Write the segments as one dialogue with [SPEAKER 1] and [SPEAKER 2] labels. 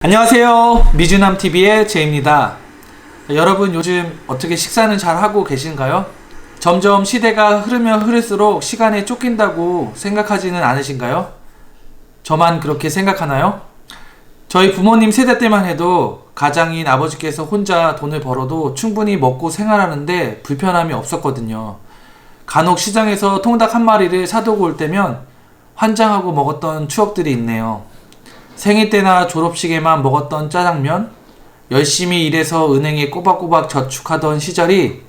[SPEAKER 1] 안녕하세요. 미주남TV의 제입니다. 여러분 요즘 어떻게 식사는 잘 하고 계신가요? 점점 시대가 흐르면 흐를수록 시간에 쫓긴다고 생각하지는 않으신가요? 저만 그렇게 생각하나요? 저희 부모님 세대 때만 해도 가장인 아버지께서 혼자 돈을 벌어도 충분히 먹고 생활하는데 불편함이 없었거든요. 간혹 시장에서 통닭 한 마리를 사두고 올 때면 환장하고 먹었던 추억들이 있네요. 생일 때나 졸업식에만 먹었던 짜장면, 열심히 일해서 은행에 꼬박꼬박 저축하던 시절이,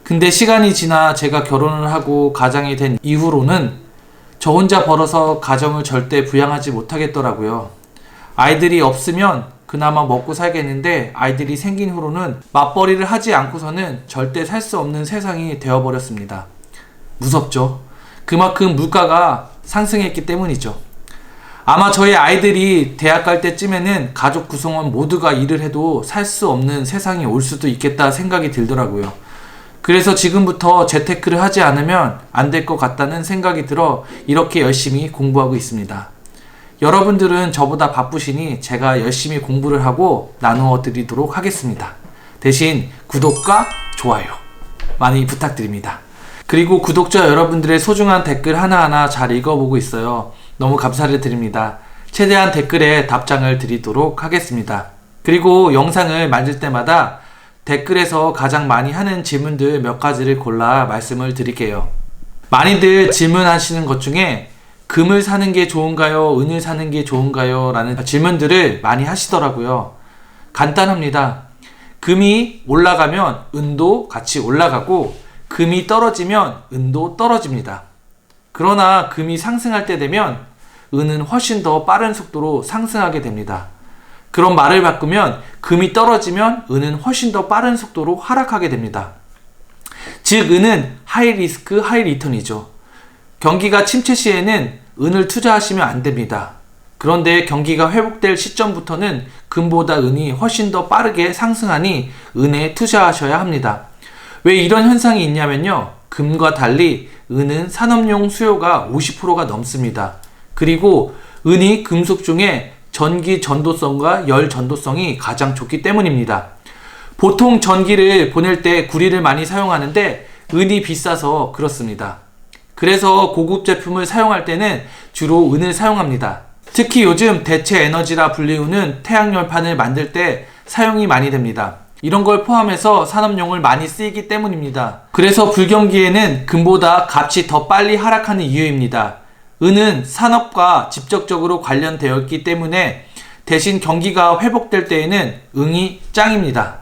[SPEAKER 1] 근데 시간이 지나 제가 결혼을 하고 가장이 된 이후로는 저 혼자 벌어서 가정을 절대 부양하지 못하겠더라고요. 아이들이 없으면 그나마 먹고 살겠는데 아이들이 생긴 후로는 맞벌이를 하지 않고서는 절대 살 수 없는 세상이 되어버렸습니다. 무섭죠? 그만큼 물가가 상승했기 때문이죠. 아마 저희 아이들이 대학 갈 때쯤에는 가족 구성원 모두가 일을 해도 살 수 없는 세상이 올 수도 있겠다 생각이 들더라고요. 그래서 지금부터 재테크를 하지 않으면 안 될 것 같다는 생각이 들어 이렇게 열심히 공부하고 있습니다. 여러분들은 저보다 바쁘시니 제가 열심히 공부를 하고 나누어 드리도록 하겠습니다. 대신 구독과 좋아요 많이 부탁드립니다. 그리고 구독자 여러분들의 소중한 댓글 하나하나 잘 읽어보고 있어요. 너무 감사를 드립니다. 최대한 댓글에 답장을 드리도록 하겠습니다. 그리고 영상을 만들 때마다 댓글에서 가장 많이 하는 질문들 몇 가지를 골라 말씀을 드릴게요. 많이들 질문하시는 것 중에 금을 사는 게 좋은가요? 은을 사는 게 좋은가요? 라는 질문들을 많이 하시더라고요. 간단합니다. 금이 올라가면 은도 같이 올라가고 금이 떨어지면 은도 떨어집니다. 그러나 금이 상승할 때 되면 은은 훨씬 더 빠른 속도로 상승하게 됩니다. 그런 말을 바꾸면 금이 떨어지면 은은 훨씬 더 빠른 속도로 하락하게 됩니다. 즉 은은 하이 리스크 하이 리턴이죠. 경기가 침체 시에는 은을 투자하시면 안 됩니다. 그런데 경기가 회복될 시점부터는 금보다 은이 훨씬 더 빠르게 상승하니 은에 투자하셔야 합니다. 왜 이런 현상이 있냐면요. 금과 달리 은은 산업용 수요가 50%가 넘습니다. 그리고 은이 금속 중에 전기 전도성과 열 전도성이 가장 좋기 때문입니다. 보통 전기를 보낼 때 구리를 많이 사용하는데 은이 비싸서 그렇습니다. 그래서 고급 제품을 사용할 때는 주로 은을 사용합니다. 특히 요즘 대체 에너지라 불리우는 태양열판을 만들 때 사용이 많이 됩니다. 이런 걸 포함해서 산업용을 많이 쓰이기 때문입니다. 그래서 불경기에는 금보다 값이 더 빨리 하락하는 이유입니다. 은은 산업과 직접적으로 관련되어 있기 때문에 대신 경기가 회복될 때에는 은이 짱입니다.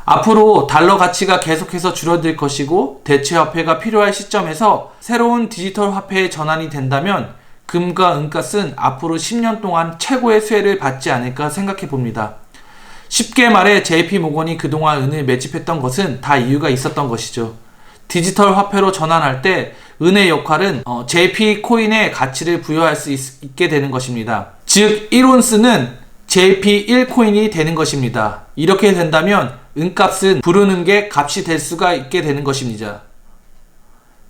[SPEAKER 1] 앞으로 달러 가치가 계속해서 줄어들 것이고 대체 화폐가 필요할 시점에서 새로운 디지털 화폐의 전환이 된다면 금과 은값은 앞으로 10년 동안 최고의 수혜를 받지 않을까 생각해 봅니다. 쉽게 말해 JP모건이 그동안 은을 매집했던 것은 다 이유가 있었던 것이죠. 디지털 화폐로 전환할 때 은의 역할은 JP 코인의 가치를 부여할 수 있게 되는 것입니다. 즉 1온스는 JP 1코인이 되는 것입니다. 이렇게 된다면 은값은 부르는 게 값이 될 수가 있게 되는 것입니다.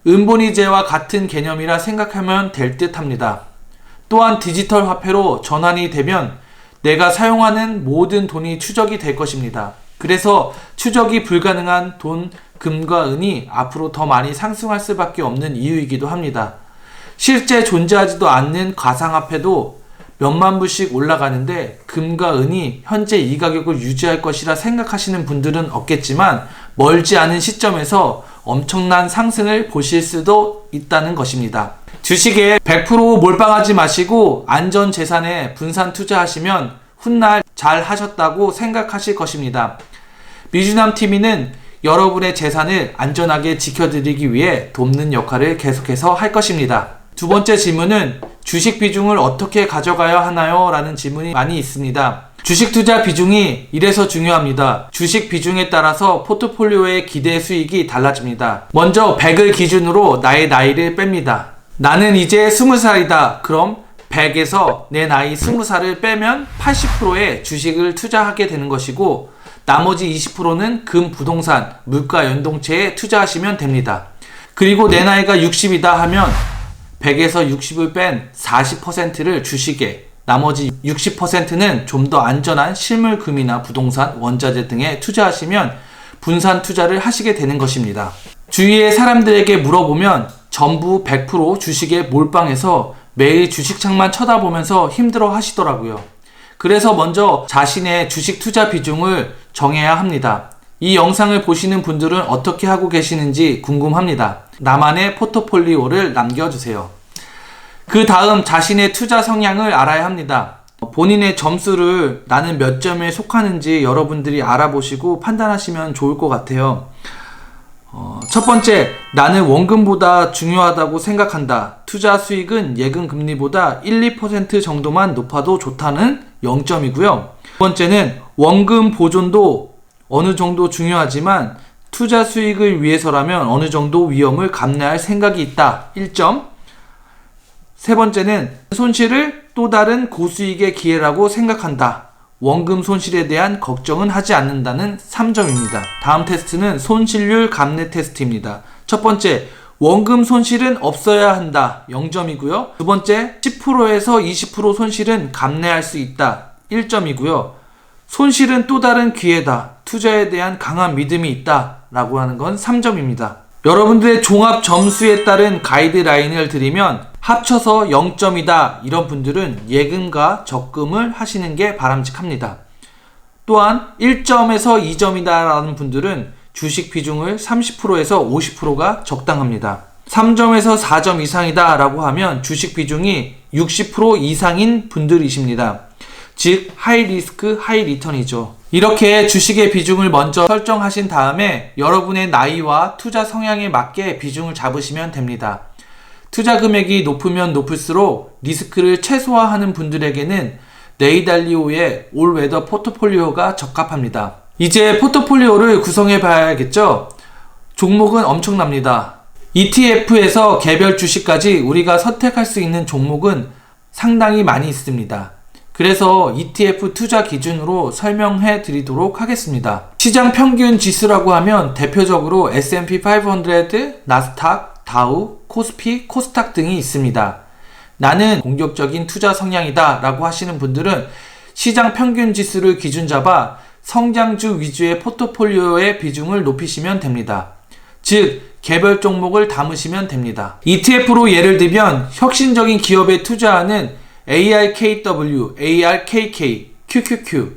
[SPEAKER 1] 은본위제와 같은 개념이라 생각하면 될 듯 합니다. 또한 디지털 화폐로 전환이 되면 내가 사용하는 모든 돈이 추적이 될 것입니다. 그래서 추적이 불가능한 돈, 금과 은이 앞으로 더 많이 상승할 수밖에 없는 이유이기도 합니다. 실제 존재하지도 않는 가상화폐도 몇만 불씩 올라가는데 금과 은이 현재 이 가격을 유지할 것이라 생각하시는 분들은 없겠지만 멀지 않은 시점에서 엄청난 상승을 보실 수도 있다는 것입니다. 주식에 100% 몰빵하지 마시고 안전재산에 분산 투자하시면 훗날 잘 하셨다고 생각하실 것입니다. 미주남TV는 여러분의 재산을 안전하게 지켜드리기 위해 돕는 역할을 계속해서 할 것입니다. 두 번째 질문은 주식 비중을 어떻게 가져가야 하나요? 라는 질문이 많이 있습니다. 주식 투자 비중이 이래서 중요합니다. 주식 비중에 따라서 포트폴리오의 기대 수익이 달라집니다. 먼저 100을 기준으로 나의 나이를 뺍니다. 나는 이제 20살이다. 그럼 100에서 내 나이 20살을 빼면 80%의 주식을 투자하게 되는 것이고 나머지 20%는 금, 부동산, 물가 연동체에 투자하시면 됩니다. 그리고 내 나이가 60이다 하면 100에서 60을 뺀 40%를 주식에, 나머지 60%는 좀 더 안전한 실물금이나 부동산, 원자재 등에 투자하시면 분산 투자를 하시게 되는 것입니다. 주위의 사람들에게 물어보면 전부 100% 주식에 몰빵해서 매일 주식창만 쳐다보면서 힘들어 하시더라고요. 그래서 먼저 자신의 주식 투자 비중을 정해야 합니다. 이 영상을 보시는 분들은 어떻게 하고 계시는지 궁금합니다. 나만의 포트폴리오를 남겨주세요. 그 다음 자신의 투자 성향을 알아야 합니다. 본인의 점수를 나는 몇 점에 속하는지 여러분들이 알아보시고 판단하시면 좋을 것 같아요. 첫 번째, 나는 원금보다 중요하다고 생각한다. 투자 수익은 예금 금리보다 1, 2% 정도만 높아도 좋다는 0점이고요. 두 번째는 원금 보존도 어느 정도 중요하지만 투자 수익을 위해서라면 어느 정도 위험을 감내할 생각이 있다. 1점. 세 번째는 손실을 또 다른 고수익의 기회라고 생각한다. 원금 손실에 대한 걱정은 하지 않는다는 3점입니다. 다음 테스트는 손실률 감내 테스트입니다. 첫 번째, 원금 손실은 없어야 한다. 0점이고요. 두 번째, 10%에서 20% 손실은 감내할 수 있다. 1점이고요. 손실은 또 다른 기회다. 투자에 대한 강한 믿음이 있다. 라고 하는 건 3점입니다. 여러분들의 종합 점수에 따른 가이드라인을 드리면 합쳐서 0점이다 이런 분들은 예금과 적금을 하시는 게 바람직합니다. 또한 1점에서 2점이다 라는 분들은 주식 비중을 30%에서 50%가 적당합니다. 3점에서 4점 이상이다 라고 하면 주식 비중이 60% 이상인 분들이십니다. 즉 하이 리스크 하이 리턴이죠. 이렇게 주식의 비중을 먼저 설정하신 다음에 여러분의 나이와 투자 성향에 맞게 비중을 잡으시면 됩니다. 투자 금액이 높으면 높을수록 리스크를 최소화하는 분들에게는 네이달리오의 올웨더 포트폴리오가 적합합니다. 이제 포트폴리오를 구성해 봐야겠죠? 종목은 엄청납니다. ETF에서 개별 주식까지 우리가 선택할 수 있는 종목은 상당히 많이 있습니다. 그래서 ETF 투자 기준으로 설명해 드리도록 하겠습니다. 시장 평균 지수라고 하면 대표적으로 S&P 500, 나스닥, 다우, 코스피, 코스닥 등이 있습니다. 나는 공격적인 투자 성향이다 라고 하시는 분들은 시장 평균 지수를 기준 잡아 성장주 위주의 포트폴리오의 비중을 높이시면 됩니다. 즉 개별 종목을 담으시면 됩니다. ETF로 예를 들면 혁신적인 기업에 투자하는 ARKW, ARKK, QQQ,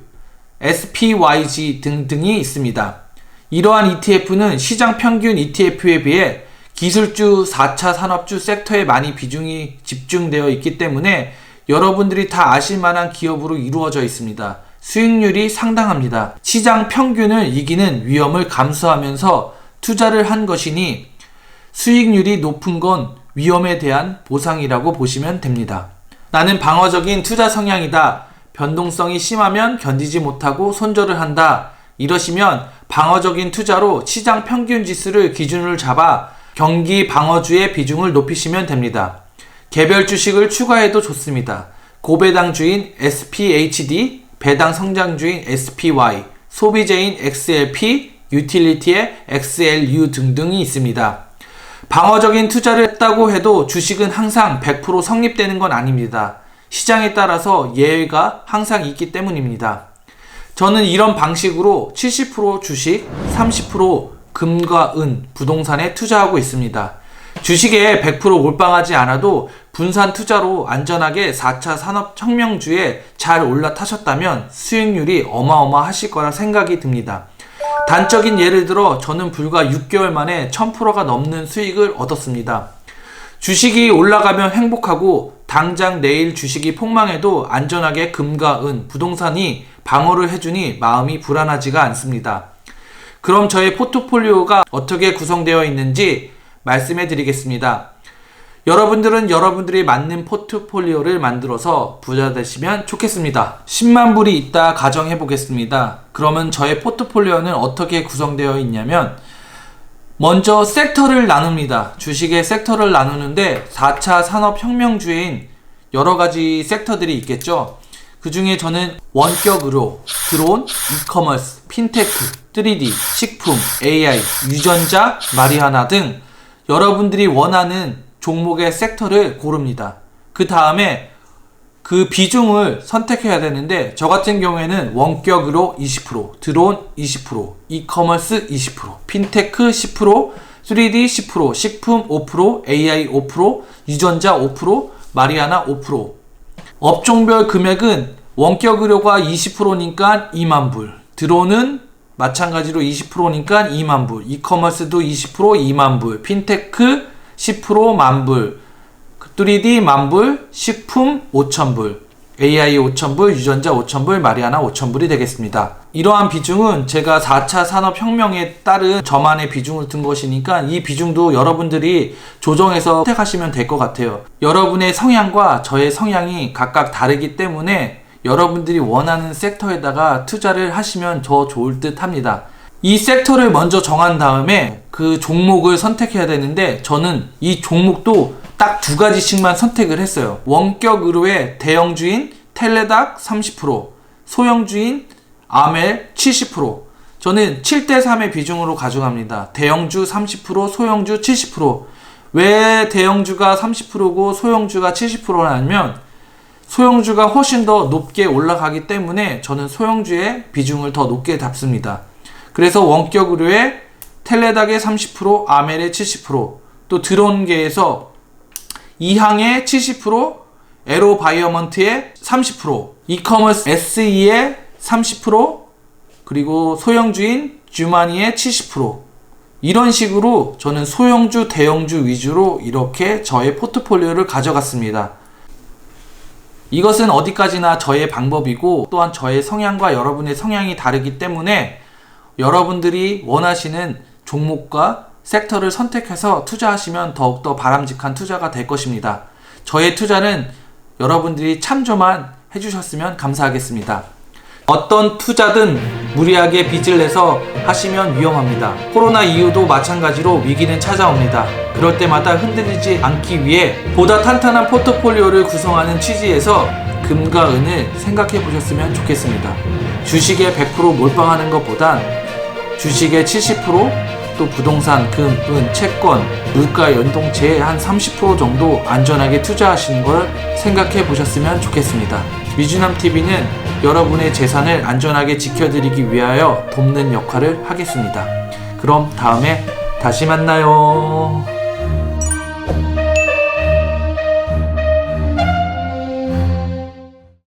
[SPEAKER 1] SPYG 등등이 있습니다. 이러한 ETF는 시장 평균 ETF에 비해 기술주, 4차 산업주 섹터에 많이 비중이 집중되어 있기 때문에 여러분들이 다 아실 만한 기업으로 이루어져 있습니다. 수익률이 상당합니다. 시장 평균을 이기는 위험을 감수하면서 투자를 한 것이니 수익률이 높은 건 위험에 대한 보상이라고 보시면 됩니다. 나는 방어적인 투자 성향이다. 변동성이 심하면 견디지 못하고 손절을 한다. 이러시면 방어적인 투자로 시장 평균 지수를 기준으로 잡아 경기 방어주의 비중을 높이시면 됩니다. 개별 주식을 추가해도 좋습니다. 고배당주인 SPHD, 배당 성장주인 SPY, 소비재인 XLP, 유틸리티의 XLU 등등이 있습니다. 방어적인 투자를 했다고 해도 주식은 항상 100% 성립되는 건 아닙니다. 시장에 따라서 예외가 항상 있기 때문입니다. 저는 이런 방식으로 70% 주식, 30% 금과 은, 부동산에 투자하고 있습니다. 주식에 100% 몰빵하지 않아도 분산 투자로 안전하게 4차 산업혁명주에 잘 올라타셨다면 수익률이 어마어마하실 거라 생각이 듭니다. 단적인 예를 들어 저는 불과 6개월 만에 1000%가 넘는 수익을 얻었습니다. 주식이 올라가면 행복하고 당장 내일 주식이 폭망해도 안전하게 금과 은, 부동산이 방어를 해주니 마음이 불안하지가 않습니다. 그럼 저의 포트폴리오가 어떻게 구성되어 있는지 말씀해 드리겠습니다. 여러분들은 여러분들이 맞는 포트폴리오를 만들어서 부자 되시면 좋겠습니다. 10만 불이 있다 가정해 보겠습니다. 그러면 저의 포트폴리오는 어떻게 구성되어 있냐면 먼저 섹터를 나눕니다. 주식의 섹터를 나누는데 4차 산업혁명주인 여러가지 섹터들이 있겠죠. 그 중에 저는 원격으로 드론, 이커머스, 핀테크, 3D, 식품, AI, 유전자, 마리화나 등 여러분들이 원하는 종목의 섹터를 고릅니다. 그 다음에 그 비중을 선택해야 되는데, 저 같은 경우에는 원격으로 20%, 드론 20%, 이커머스 20%, 핀테크 10%, 3D 10%, 식품 5%, AI 5%, 유전자 5%, 마리아나 5%. 업종별 금액은 원격 의료가 20%니까 2만 불, 드론은 마찬가지로 20%니까 2만 불, 이커머스도 20% 2만 불, 핀테크 10% 만 불, 3D 만 불, 식품 5천 불, AI 5천 불, 유전자 5천 불, 마리아나 5천 불이 되겠습니다. 이러한 비중은 제가 4차 산업혁명에 따른 저만의 비중을 둔 것이니까 이 비중도 여러분들이 조정해서 선택하시면 될 것 같아요. 여러분의 성향과 저의 성향이 각각 다르기 때문에 여러분들이 원하는 섹터에다가 투자를 하시면 더 좋을 듯 합니다. 이 섹터를 먼저 정한 다음에 그 종목을 선택해야 되는데, 저는 이 종목도 딱 두 가지씩만 선택을 했어요. 원격 의료의 대형주인 텔레닥 30%, 소형주인 아멜 70%. 저는 7대3의 비중으로 가져갑니다. 대형주 30%, 소형주 70%. 왜 대형주가 30%고 소형주가 70%라면, 소형주가 훨씬 더 높게 올라가기 때문에 저는 소형주의 비중을 더 높게 잡습니다. 그래서 원격 의료의 텔레닥의 30%, 아멜의 70%, 또 드론계에서 이항의 70%, 에로바이어먼트의 30%, 이커머스 SE의 30%, 그리고 소형주인 주마니의 70%. 이런 식으로 저는 소형주, 대형주 위주로 이렇게 저의 포트폴리오를 가져갔습니다. 이것은 어디까지나 저의 방법이고, 또한 저의 성향과 여러분의 성향이 다르기 때문에 여러분들이 원하시는 종목과 섹터를 선택해서 투자하시면 더욱더 바람직한 투자가 될 것입니다. 저의 투자는 여러분들이 참조만 해주셨으면 감사하겠습니다. 어떤 투자든 무리하게 빚을 내서 하시면 위험합니다. 코로나 이후도 마찬가지로 위기는 찾아옵니다. 그럴 때마다 흔들리지 않기 위해 보다 탄탄한 포트폴리오를 구성하는 취지에서 금과 은을 생각해 보셨으면 좋겠습니다. 주식에 100% 몰빵하는 것보단 주식의 70%, 또 부동산, 금, 은, 채권, 물가 연동체에 한 30% 정도 안전하게 투자하시는 걸 생각해 보셨으면 좋겠습니다. 미주남TV는 여러분의 재산을 안전하게 지켜드리기 위하여 돕는 역할을 하겠습니다. 그럼 다음에 다시 만나요.